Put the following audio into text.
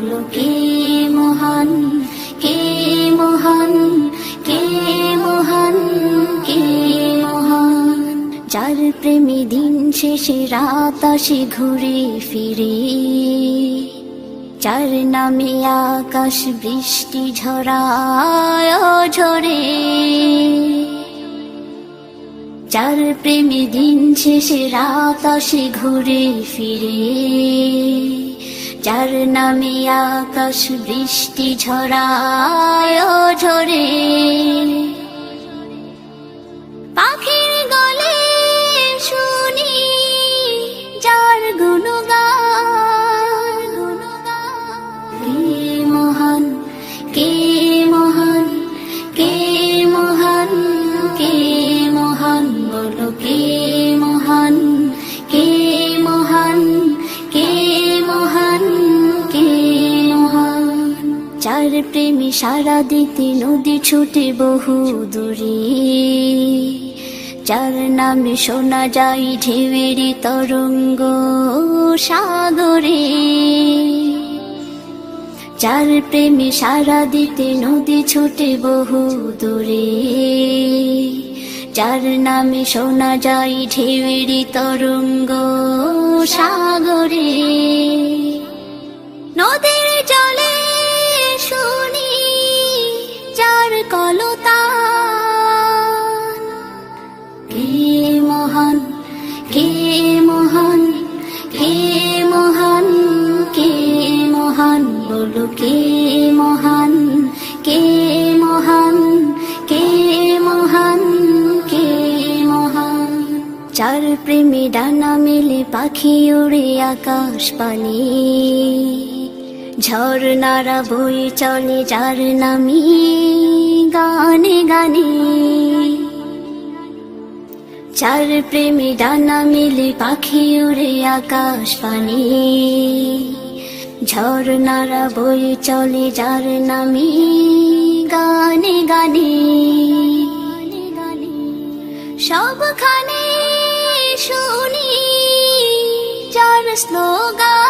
বলো কে মহান, কে মহান, কে মহান, কে মহান। যার প্রেমে দিন শেষে রাত আসে ঘুরে ফিরে, যার নামে আকাশ বৃষ্টি ঝরায় ঝরে, যার প্রেমে দিন শেষে রাত আসে ঘুরে ফিরে, যার নামে আকাশ বৃষ্টি ঝরায় ঝরে। পাখির গলে শুনি যার গুণগান, কে মহান, কে মহান, কে মহান, কে মহান, বলো কে মহান, কে মহান, কে মহান, কে মহান। যার প্রেমে সারা দিতে নদী ছুটে বহু দূরে, যার নামে শোনা যায় ঢেউয়ের তরঙ্গ সাগরে, যার প্রেমে সারা দিতে নদী ছুটে বহু দূরে, যার নামে শোনা যায় ঢেউয়ের তরঙ্গ সাগরে। নদীর জলে শুনি যার কলতান, কে মহান, কে মহান, কে মহান, কে মহান, বলো কে মহান, কে মহান, কে মহান, কে মহান। যার প্রেমে ডানা মেলে পাখি ওড়ে আকাশ পানে, ঝর্ণারা বয়ে চলে যার নামে গানে গানে, যার প্রেমে ডানা মেলে পাখি ওড়ে আকাশ পানে, ঝর্ণারা বয়ে চলে যার নামে গানে গানে। সবখানে শুনি যার স্লোগান,